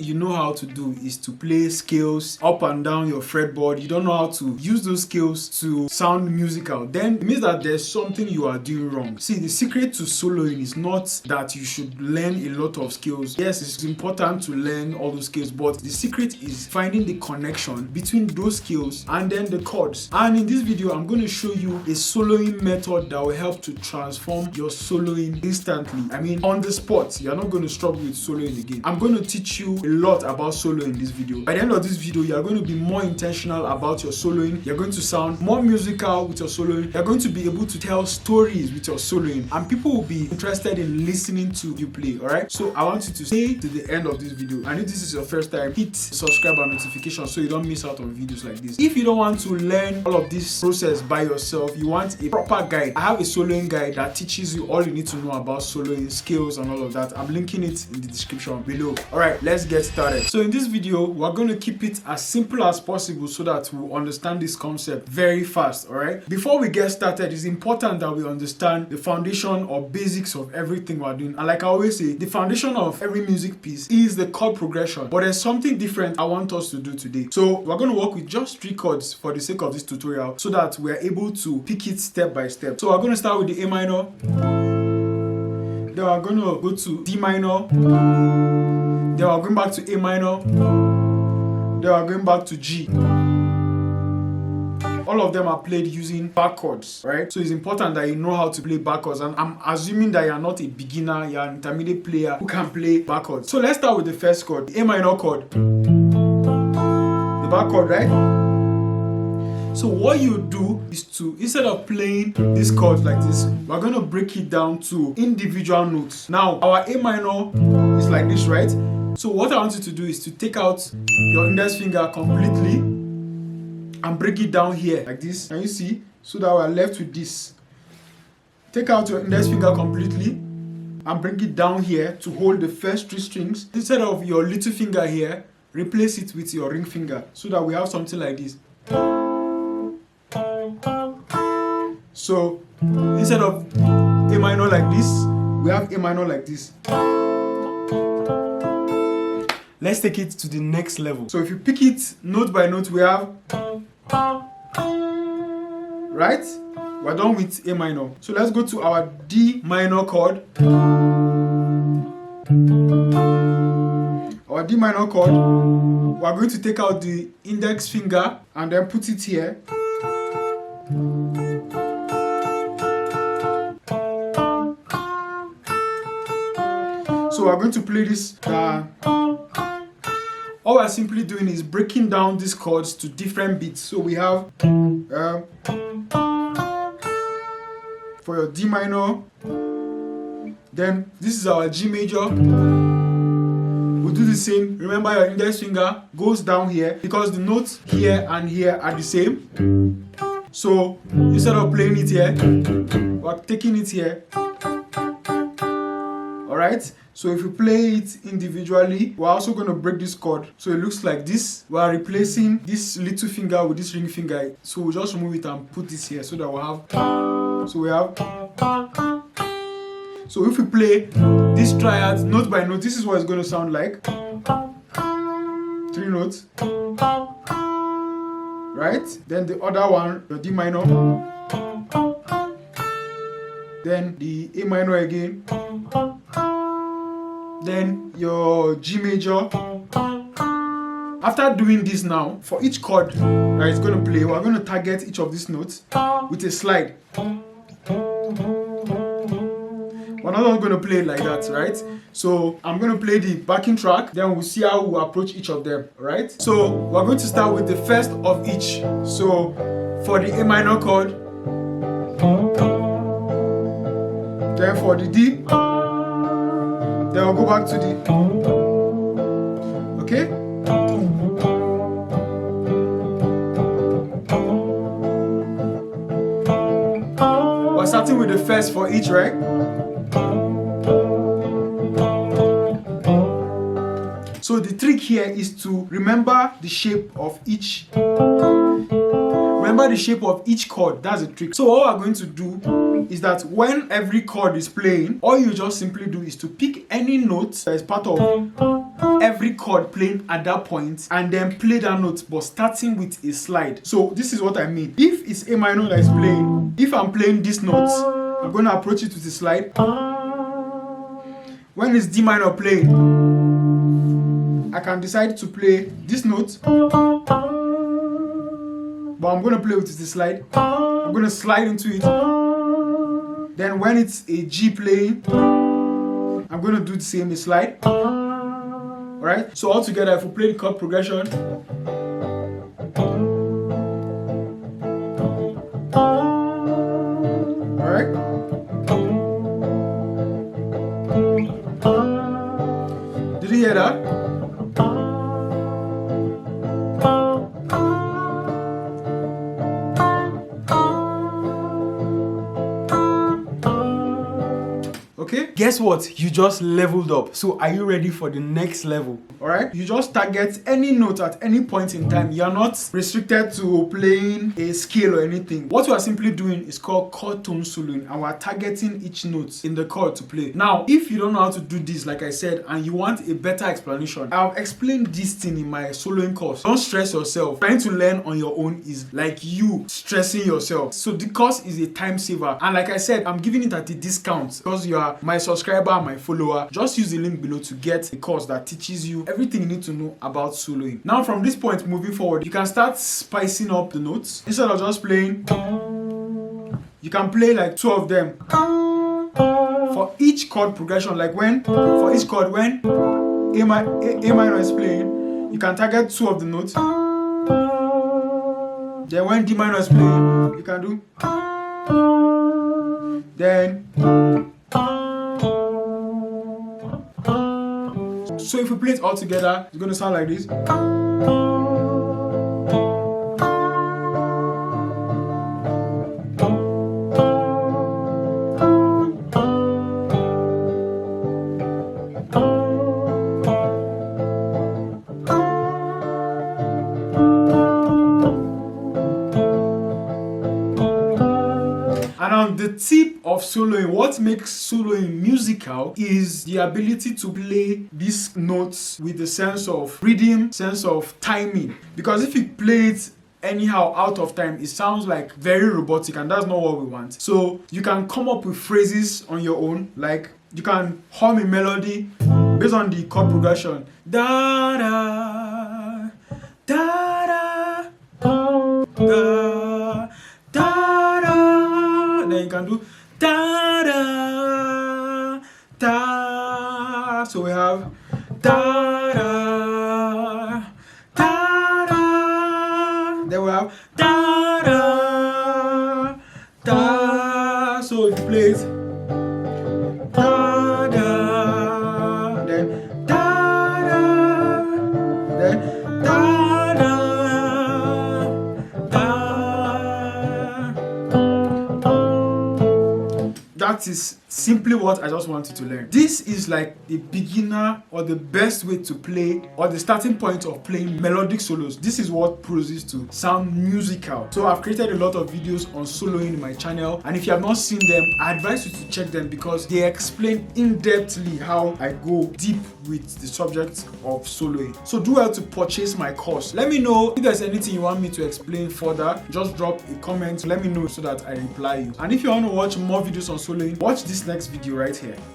you know how to do is to play scales up and down your fretboard. You don't know how to use those scales to sound musical, then it means that there's something you are doing wrong. See, the secret to soloing is not that you should learn a lot of skills. Yes, it's important to learn all those skills, but the secret is finding the connection between those skills and then the chords. And in this video, I'm going to show you a soloing method that will help to transform your soloing instantly. I mean, on the spot. You're not going to struggle with soloing again. I'm going to teach you a lot about solo in this video. By the end of this video, you're going to be more intentional about your soloing. You're going to sound more musical with your soloing. You're going to be able to tell stories with your soloing, and people will be interested in listening to you play. All right, so I want you to stay to the end of this video, and if this is your first time, hit subscribe and notification so you don't miss out on videos like this. If you don't want to learn all of this process by yourself, you want a proper guide, I have a soloing guide that teaches you all you need to know about soloing, skills and all of that. I'm linking it in the description below. All right, let's get started. So in this video, we're going to keep it as simple as possible so that we understand this concept very fast. All right, before we get started, it's important that we understand the foundation or basics of everything we're doing. And like I always say, the foundation of every music piece is the chord progression, but there's something different I want us to do today. So we're going to work with just 3 chords for the sake of this tutorial so that we're able to pick it step by step. So we're going to start with the A minor. Then we're going to go to D minor. Then we're going back to A minor. Then we're going back to G. All of them are played using back chords, right? So it's important that you know how to play back chords. And I'm assuming that you're not a beginner, you're an intermediate player who can play back chords. So let's start with the first chord, the A minor chord. The back chord, right? So what you do is to, instead of playing these chords like this, we're going to break it down to individual notes. Now, our A minor is like this, right? So what I want you to do is to take out your index finger completely and break it down here like this. Can you see? So that we're left with this. Take out your index finger completely and bring it down here to hold the first 3 strings. Instead of your little finger here, replace it with your ring finger so that we have something like this. So instead of A minor like this, we have A minor like this. Let's take it to the next level. So if you pick it note by note, we have, right? We're done with A minor. So let's go to our D minor chord. Our D minor chord, we're going to take out the index finger and then put it here. So we're going to play this. All we're simply doing is breaking down these chords to different beats. So we have for your D minor, then this is our G major. We'll do the same. Remember, your index finger goes down here because the notes here and here are the same. So instead of playing it here, we're taking it here. Alright, so if you play it individually, we're also going to break this chord. So it looks like this. We are replacing this little finger with this ring finger. So we'll just remove it and put this here so that we'll have. So we have. So if we play this triad note by note, this is what it's going to sound like. 3 notes. Right? Then the other one, the D minor. Then the A minor again. Then your G major. After doing this now, for each chord that it's going to play, we're going to target each of these notes with a slide. We're not going to play it like that, right? So I'm going to play the backing track, then we'll see how we approach each of them, right? So we're going to start with the first of each. So for the A minor chord, then for the D, then we'll go back to the, okay? We're starting with the first for each, right? So the trick here is to remember the shape of each. Remember the shape of each chord. That's the trick. So what we're going to do is that when every chord is playing, all you just simply do is to pick any note that is part of every chord playing at that point and then play that note, but starting with a slide. So this is what I mean. If it's A minor that is playing, if I'm playing this note, I'm going to approach it with a slide. When it's D minor playing, I can decide to play this note, but I'm going to play with the slide. I'm going to slide into it. Then when it's a G playing, I'm going to do the same, a slide. Alright, so all together, if we play the chord progression, alright. Did you hear that? Okay, guess what? You just leveled up. So are you ready for the next level? Alright, you just target any note at any point in time. You're not restricted to playing a scale or anything. What we are simply doing is called chord tone soloing, and we're targeting each note in the chord to play. Now, if you don't know how to do this, like I said, and you want a better explanation, I've explained this thing in my soloing course. Don't stress yourself. Trying to learn on your own is like you stressing yourself. So the course is a time saver, and like I said, I'm giving it at a discount because you are my subscriber, my follower. Just use the link below to get a course that teaches you everything you need to know about soloing. Now from this point moving forward, you can start spicing up the notes. Instead of just playing, you can play like 2 of them for each chord progression. Like for each chord, when A minor is playing, you can target 2 of the notes. Then when D minor is playing, you can do. Then so if we play it all together, it's going to sound like this. And on the tip of soloing, what makes soloing musical is the ability to play these notes with a sense of rhythm, sense of timing. Because if you play it anyhow out of time, it sounds like very robotic, and that's not what we want. So you can come up with phrases on your own, like you can hum a melody based on the chord progression. Da da da da da da da. Then you can do da da da. So we have da da da da. Then we have da da da. So if you play it da da, then da da, then da da da. That is simply what I just wanted to learn. This is like the beginner or the best way to play, or the starting point of playing melodic solos. This is what poses to sound musical. So I've created a lot of videos on soloing in my channel, and if you have not seen them, I advise you to check them because they explain in-depthly how I go deep with the subject of soloing. So do well to purchase my course. Let me know if there's anything you want me to explain further. Just drop a comment, let me know so that I reply you. And if you want to watch more videos on soloing, watch this next video right here.